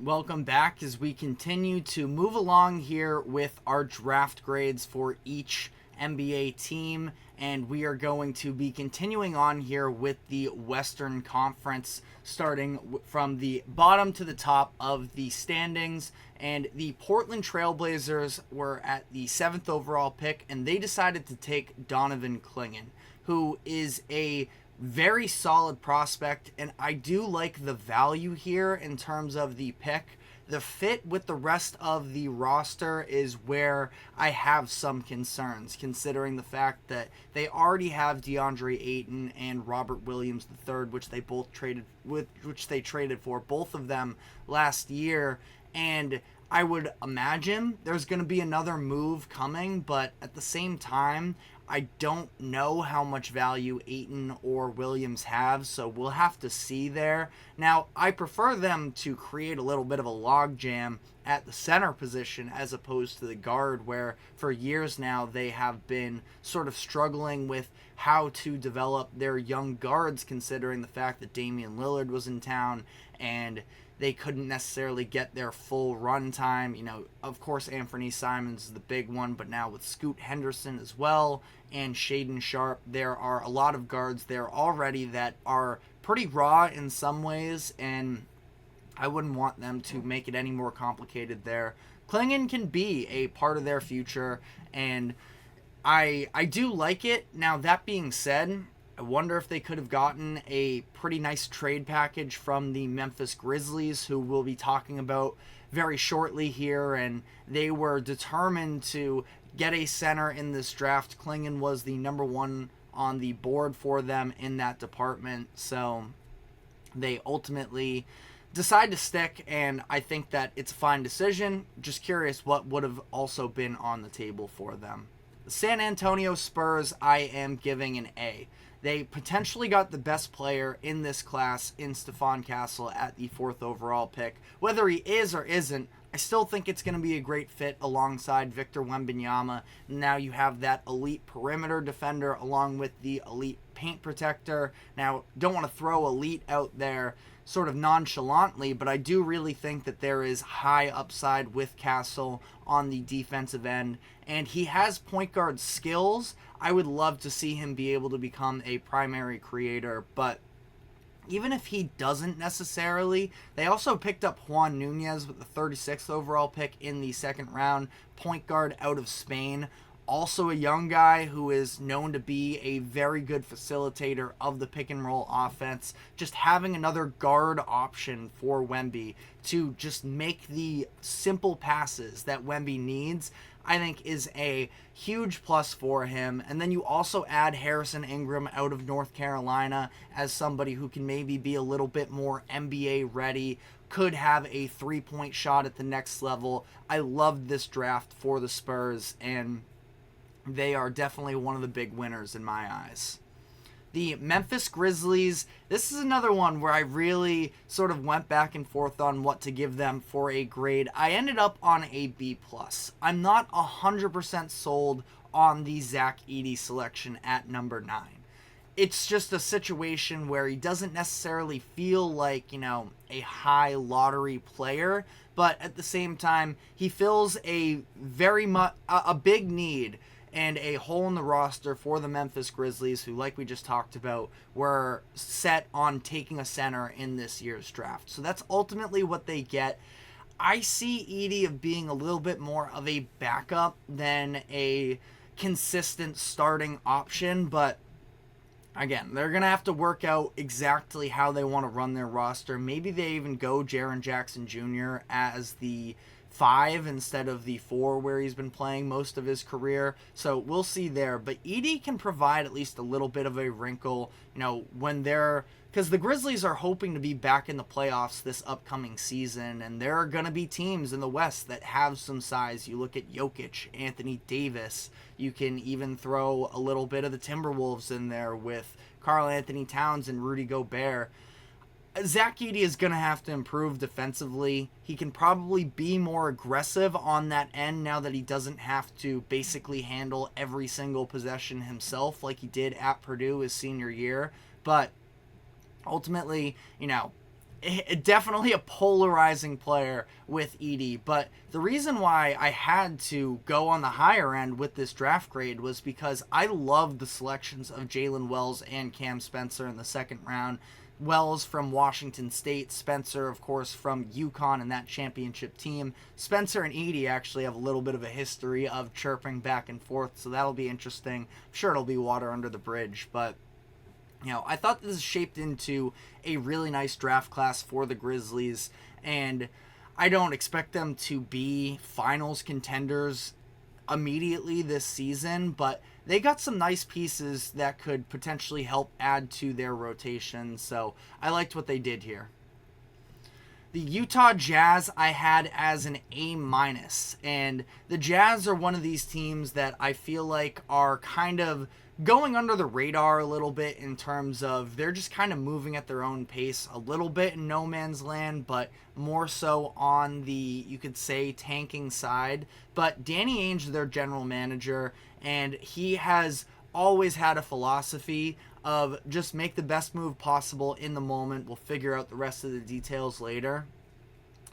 Welcome back as we continue to move along here with our draft grades for each NBA team, and we are going to be continuing on here with the Western Conference, starting from the bottom to the top of the standings. And the Portland Trailblazers were at the 7th overall pick, and they decided to take Donovan Clingan, who is a very solid prospect, and I do like the value here in terms of the pick. The fit with the rest of the roster is where I have some concerns, considering the fact that they already have DeAndre Ayton and Robert Williams III, which they traded for, both of them last year, and I would imagine there's going to be another move coming, but at the same time, I don't know how much value Ayton or Williams have, so we'll have to see there. Now, I prefer them to create a little bit of a logjam at the center position as opposed to the guard, where for years now they have been sort of struggling with how to develop their young guards, considering the fact that Damian Lillard was in town and they couldn't necessarily get their full run time. You know, of course, Anthony Simons is the big one, but now with Scoot Henderson as well and Shaedon Sharpe, there are a lot of guards there already that are pretty raw in some ways, and I wouldn't want them to make it any more complicated there. Clingan can be a part of their future, and I do like it. Now, that being said, I wonder if they could have gotten a pretty nice trade package from the Memphis Grizzlies, who we'll be talking about very shortly here, and they were determined to get a center in this draft. Clingan was the number one on the board for them in that department, so they ultimately decide to stick, and I think that it's a fine decision. Just curious what would have also been on the table for them. The San Antonio Spurs, I am giving an A. They potentially got the best player in this class in Stephon Castle at the 4th overall pick. Whether he is or isn't, I still think it's going to be a great fit alongside Victor Wembanyama. Now you have that elite perimeter defender along with the elite paint protector. Now, don't want to throw elite out there sort of nonchalantly, but I do really think that there is high upside with Castle on the defensive end, and he has point guard skills. I would love to see him be able to become a primary creator, but even if he doesn't necessarily, they also picked up Juan Nunez with the 36th overall pick in the second round, point guard out of Spain. Also a young guy who is known to be a very good facilitator of the pick and roll offense. Just having another guard option for Wemby to just make the simple passes that Wemby needs, I think is a huge plus for him. And then you also add Harrison Ingram out of North Carolina as somebody who can maybe be a little bit more NBA ready, could have a three-point shot at the next level. I love this draft for the Spurs, and they are definitely one of the big winners in my eyes. The Memphis Grizzlies, this is another one where I really sort of went back and forth on what to give them for a grade. I ended up on a B+. I'm not 100% sold on the Zach Edey selection at number 9. It's just a situation where he doesn't necessarily feel like, a high lottery player, but at the same time, he fills a big need and a hole in the roster for the Memphis Grizzlies, who, like we just talked about, were set on taking a center in this year's draft. So that's ultimately what they get. I see Edey of being a little bit more of a backup than a consistent starting option, but again, they're going to have to work out exactly how they want to run their roster. Maybe they even go Jaren Jackson Jr. as the 5 instead of the 4 where he's been playing most of his career. So we'll see there. But Edey can provide at least a little bit of a wrinkle, when they're... Because the Grizzlies are hoping to be back in the playoffs this upcoming season, and there are going to be teams in the West that have some size. You look at Jokic, Anthony Davis. You can even throw a little bit of the Timberwolves in there with Karl Anthony Towns and Rudy Gobert. Zach Edey is going to have to improve defensively. He can probably be more aggressive on that end now that he doesn't have to basically handle every single possession himself like he did at Purdue his senior year. But ultimately, definitely a polarizing player with Edey, but the reason why I had to go on the higher end with this draft grade was because I loved the selections of Jalen Wells and Cam Spencer in the second round. Wells from Washington State, Spencer, of course, from UConn and that championship team. Spencer and Edey actually have a little bit of a history of chirping back and forth, so that'll be interesting. I'm sure it'll be water under the bridge, but I thought this is shaped into a really nice draft class for the Grizzlies, and I don't expect them to be finals contenders immediately this season, but they got some nice pieces that could potentially help add to their rotation, so I liked what they did here. The Utah Jazz I had as an A-, and the Jazz are one of these teams that I feel like are kind of going under the radar a little bit in terms of they're just kind of moving at their own pace a little bit in no man's land, but more so on the, you could say, tanking side. But Danny Ainge is their general manager, and he has always had a philosophy of just make the best move possible in the moment. We'll figure out the rest of the details later.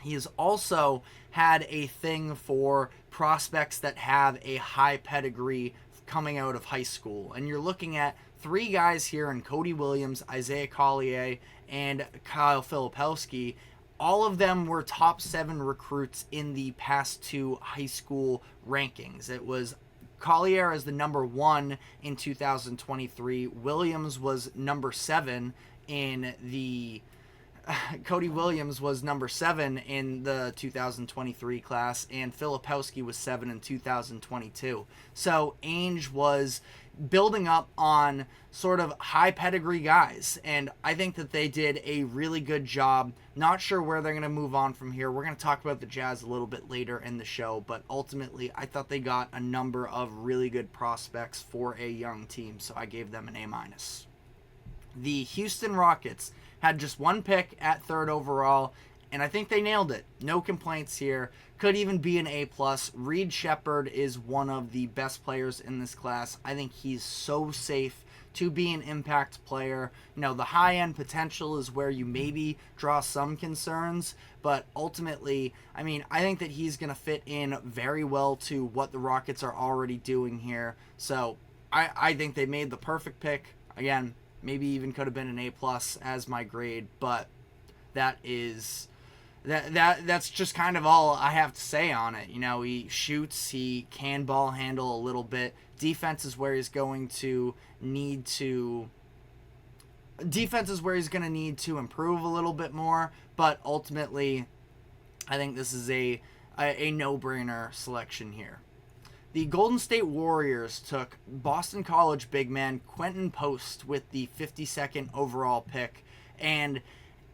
He has also had a thing for prospects that have a high pedigree coming out of high school. And you're looking at three guys here in Cody Williams, Isaiah Collier, and Kyle Filipowski. All of them were top 7 recruits in the past 2 high school rankings. It was Collier as the number 1 in 2023. Williams was number 7 in the Cody Williams was number 7 in the 2023 class, and Filipowski was 7 in 2022. So Ainge was building up on sort of high pedigree guys, and I think that they did a really good job. Not sure where they're going to move on from here. We're going to talk about the Jazz a little bit later in the show, but ultimately I thought they got a number of really good prospects for a young team, so I gave them an A-. The Houston Rockets had just 1 pick at 3rd overall, and I think they nailed it. No complaints here. Could even be an A+. Reed Shepherd is one of the best players in this class. I think he's so safe to be an impact player. The high-end potential is where you maybe draw some concerns, but ultimately, I think that he's going to fit in very well to what the Rockets are already doing here. So I think they made the perfect pick. Again, maybe even could have been an A+ as my grade, but that's just kind of all I have to say on it. He shoots, he can ball handle a little bit. Defense is where he's going to need to improve a little bit more, but ultimately I think this is a no-brainer selection here. The Golden State Warriors took Boston College big man Quentin Post with the 52nd overall pick, and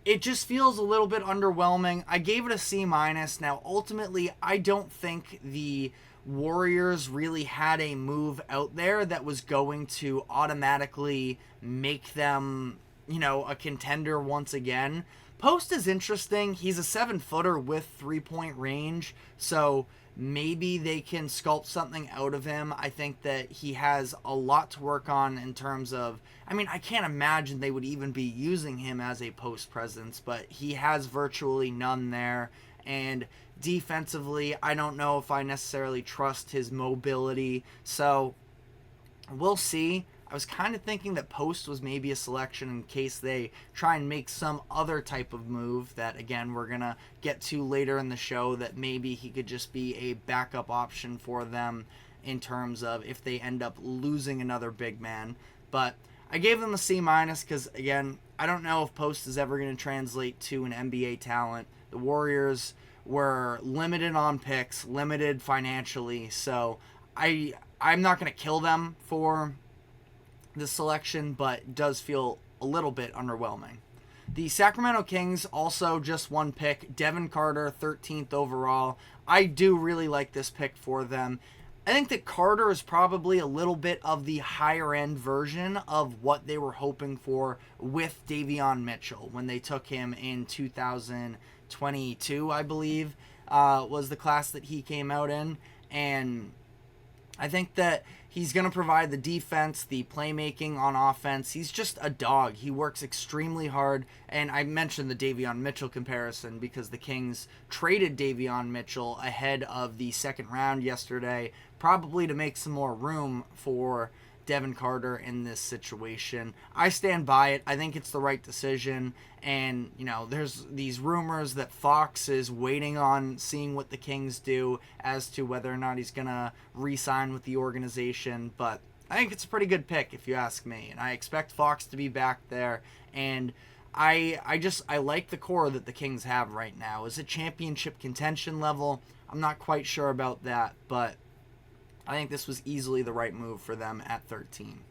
it just feels a little bit underwhelming. I gave it a C-. Now, ultimately, I don't think the Warriors really had a move out there that was going to automatically make them, a contender once again. Post is interesting. He's a 7-footer with 3-point range, so maybe they can sculpt something out of him. I think that he has a lot to work on in terms of, I can't imagine they would even be using him as a post presence, but he has virtually none there. And defensively, I don't know if I necessarily trust his mobility, so we'll see. I was kind of thinking that Post was maybe a selection in case they try and make some other type of move that, again, we're going to get to later in the show, that maybe he could just be a backup option for them in terms of if they end up losing another big man. But I gave them a C- because, again, I don't know if Post is ever going to translate to an NBA talent. The Warriors were limited on picks, limited financially, so I'm not going to kill them for the selection, but it does feel a little bit underwhelming. The Sacramento Kings also just 1 pick, Devin Carter, 13th overall. I do really like this pick for them. I think that Carter is probably a little bit of the higher end version of what they were hoping for with Davion Mitchell when they took him in 2022, I believe, was the class that he came out in. And I think that he's going to provide the defense, the playmaking on offense. He's just a dog. He works extremely hard. And I mentioned the Davion Mitchell comparison because the Kings traded Davion Mitchell ahead of the second round yesterday, probably to make some more room for Devin Carter in this situation. I stand by it. I think it's the right decision. And, there's these rumors that Fox is waiting on seeing what the Kings do as to whether or not he's going to re-sign with the organization. But I think it's a pretty good pick, if you ask me. And I expect Fox to be back there. And I like the core that the Kings have right now. Is it championship contention level? I'm not quite sure about that, but I think this was easily the right move for them at 13.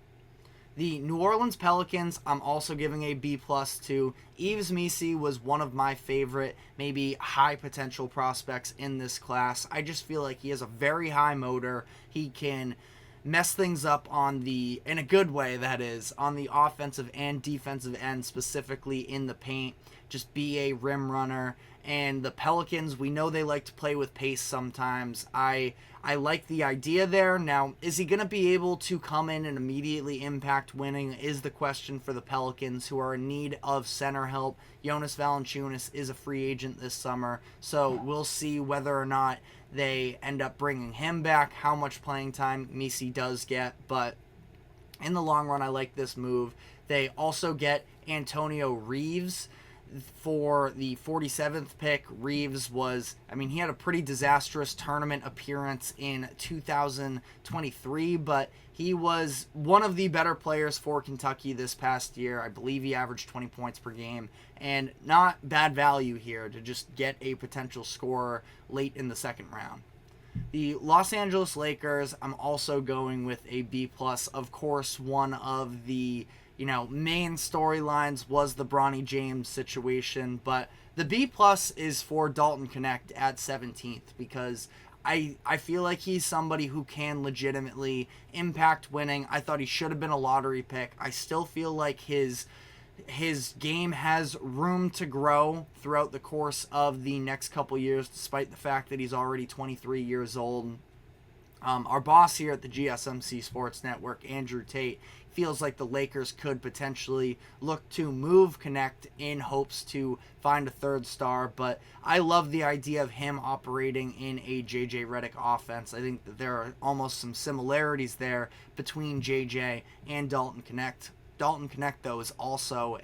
The New Orleans Pelicans, I'm also giving a B+ to. Yves Missi was one of my favorite, maybe high potential prospects in this class. I just feel like he has a very high motor. He can mess things up in a good way, that is, on the offensive and defensive end, specifically in the paint. Just be a rim runner. And the Pelicans, we know they like to play with pace sometimes. I like the idea there. Now, is he going to be able to come in and immediately impact winning is the question for the Pelicans, who are in need of center help. Jonas Valanciunas is a free agent this summer, so we'll see whether or not they end up bringing him back, how much playing time Missi does get. But in the long run, I like this move. They also get Antonio Reeves for the 47th pick. Reeves he had a pretty disastrous tournament appearance in 2023, but he was one of the better players for Kentucky this past year. I believe he averaged 20 points per game, and not bad value here to just get a potential scorer late in the second round. The Los Angeles Lakers, I'm also going with a B+. Of course, one of the main storylines was the Bronny James situation, but the B+ is for Dalton Knecht at 17th because I feel like he's somebody who can legitimately impact winning. I thought he should have been a lottery pick. I still feel like his game has room to grow throughout the course of the next couple years, despite the fact that he's already 23 years old. Our boss here at the GSMC Sports Network, Andrew Tate, feels like the Lakers could potentially look to move Knecht in hopes to find a third star, but I love the idea of him operating in a JJ Redick offense. I think that there are almost some similarities there between JJ and Dalton Knecht. Dalton Knecht, though, is also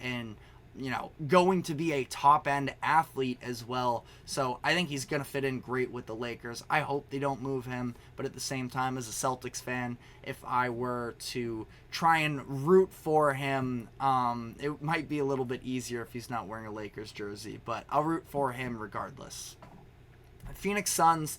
going to be a top-end athlete as well. So I think he's going to fit in great with the Lakers. I hope they don't move him, but at the same time, as a Celtics fan, if I were to try and root for him, it might be a little bit easier if he's not wearing a Lakers jersey, but I'll root for him regardless. Phoenix Suns,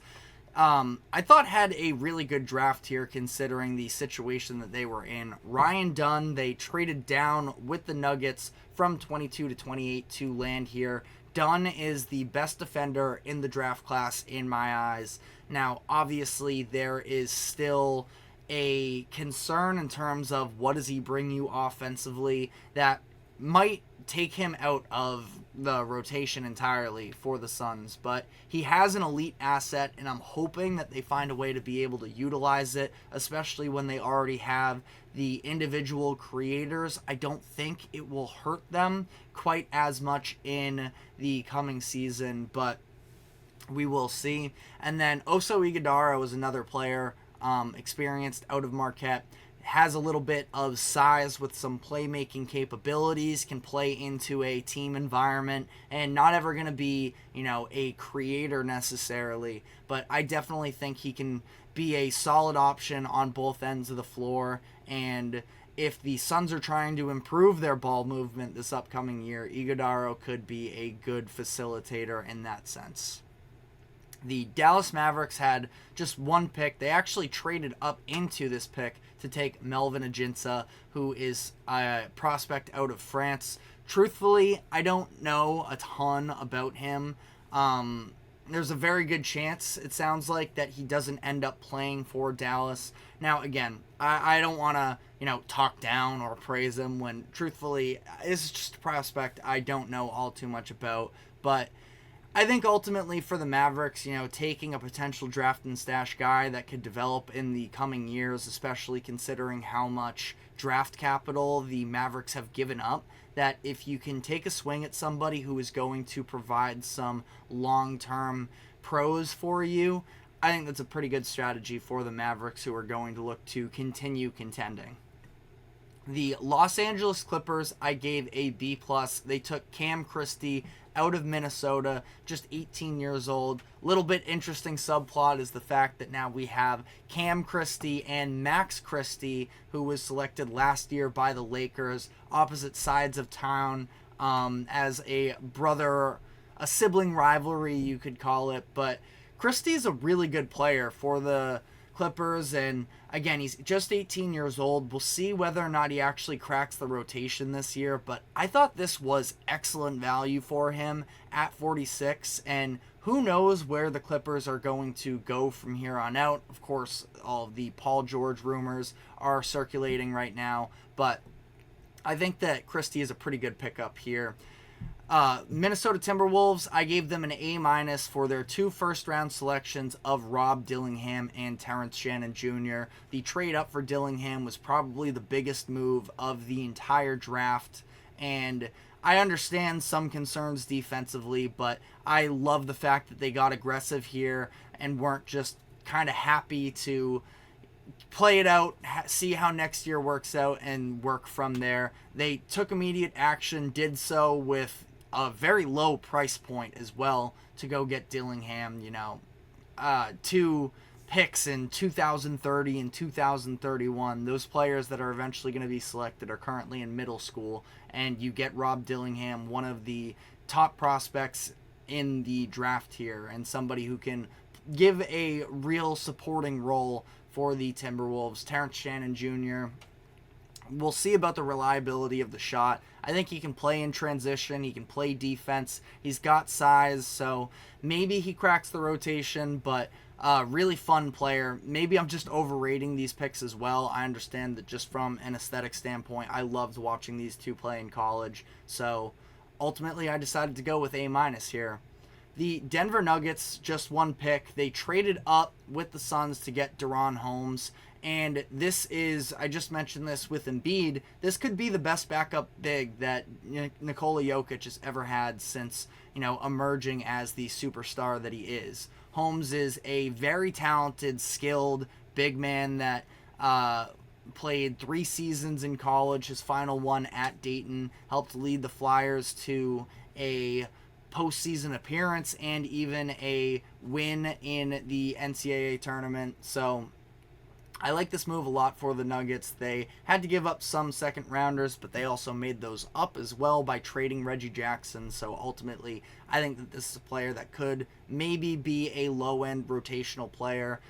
I thought had a really good draft here considering the situation that they were in. Ryan Dunn, they traded down with the Nuggets from 22 to 28 to land here. Dunn is the best defender in the draft class in my eyes. Now, obviously, there is still a concern in terms of what does he bring you offensively that might take him out of the rotation entirely for the Suns, but he has an elite asset, and I'm hoping that they find a way to be able to utilize it, especially when they already have the individual creators. I don't think it will hurt them quite as much in the coming season, but we will see. And then Oso Ighodaro is another player, experienced out of Marquette, has a little bit of size with some playmaking capabilities, can play into a team environment, and not ever going to be, a creator necessarily, but I definitely think he can be a solid option on both ends of the floor. And if the Suns are trying to improve their ball movement this upcoming year, Ighodaro could be a good facilitator in that sense. The Dallas Mavericks had just one pick. They actually traded up into this pick to take Melvin Aginsa, who is a prospect out of France. Truthfully, I don't know a ton about him. There's a very good chance, it sounds like, that he doesn't end up playing for Dallas. Now, again, I don't want to, talk down or praise him when, truthfully, this is just a prospect I don't know all too much about. But I think ultimately for the Mavericks, taking a potential draft and stash guy that could develop in the coming years, especially considering how much draft capital the Mavericks have given up, that if you can take a swing at somebody who is going to provide some long-term pros for you, I think that's a pretty good strategy for the Mavericks, who are going to look to continue contending. The Los Angeles Clippers, I gave a B+. They took Cam Christie out of Minnesota, just 18 years old. Little bit interesting subplot is the fact that now we have Cam Christie and Max Christie, who was selected last year by the Lakers, opposite sides of town, as a sibling rivalry, you could call it. But Christie is a really good player for the Clippers, and again, he's just 18 years old. We'll see whether or not he actually cracks the rotation this year, but I thought this was excellent value for him at 46, and who knows where the Clippers are going to go from here on out. Of course, all of the Paul George rumors are circulating right now, but I think that Christie is a pretty good pickup here. Minnesota Timberwolves, I gave them an A- for their 2 first-round selections of Rob Dillingham and Terrence Shannon Jr. The trade up for Dillingham was probably the biggest move of the entire draft, and I understand some concerns defensively, but I love the fact that they got aggressive here and weren't just kind of happy to play it out, see how next year works out, and work from there. They took immediate action, did so with a very low price point as well to go get Dillingham. 2 picks in 2030 and 2031. Those players that are eventually going to be selected are currently in middle school, and you get Rob Dillingham, one of the top prospects in the draft here, and somebody who can give a real supporting role for the Timberwolves. Terrence Shannon Jr., we'll see about the reliability of the shot. I think he can play in transition. He can play defense. He's got size, so maybe he cracks the rotation, but really fun player. Maybe I'm just overrating these picks as well. I understand that just from an aesthetic standpoint, I loved watching these two play in college, so ultimately I decided to go with A- here. The Denver Nuggets, just 1 pick. They traded up with the Suns to get De'Ron Holmes. And this is, I just mentioned this with Embiid, this could be the best backup big that Nikola Jokic has ever had since, emerging as the superstar that he is. Holmes is a very talented, skilled big man that played 3 seasons in college. His final one at Dayton helped lead the Flyers to a postseason appearance and even a win in the NCAA tournament. So I like this move a lot for the Nuggets. They had to give up some second rounders, but they also made those up as well by trading Reggie Jackson. So ultimately, I think that this is a player that could maybe be a low-end rotational player.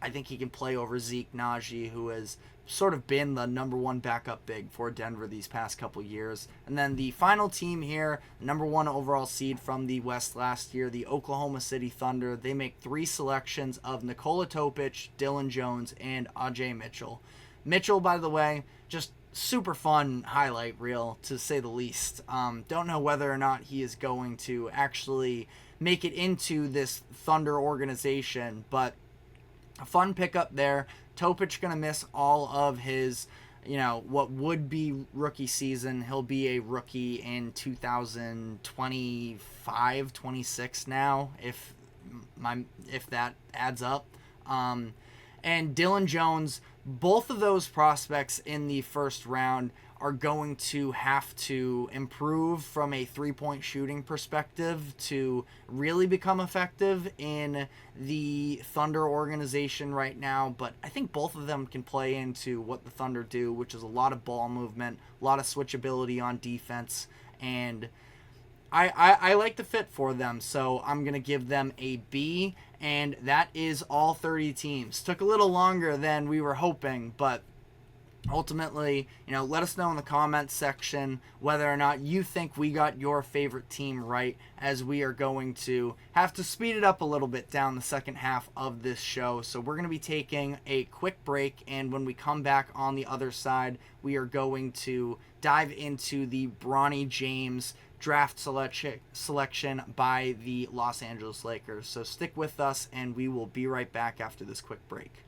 I think he can play over Zeke Naji, who has sort of been the number 1 backup big for Denver these past couple years. And then the final team here, number 1 overall seed from the West last year, the Oklahoma City Thunder. They make 3 selections of Nikola Topic, Dylan Jones, and Ajay Mitchell. Mitchell, by the way, just super fun highlight reel, to say the least. Don't know whether or not he is going to actually make it into this Thunder organization, but a fun pickup there. Topic going to miss all of his, what would be rookie season. He'll be a rookie in 2025, 26 now, if that adds up. And Dylan Jones, both of those prospects in the first round are going to have to improve from a three-point shooting perspective to really become effective in the Thunder organization right now. But I think both of them can play into what the Thunder do, which is a lot of ball movement, a lot of switchability on defense, and I like the fit for them, so I'm going to give them a B, and that is all 30 teams. Took a little longer than we were hoping, but ultimately, let us know in the comments section whether or not you think we got your favorite team right, as we are going to have to speed it up a little bit down the second half of this show. So we're going to be taking a quick break, and when we come back on the other side, we are going to dive into the Bronny James draft selection by the Los Angeles Lakers. So stick with us, and we will be right back after this quick break.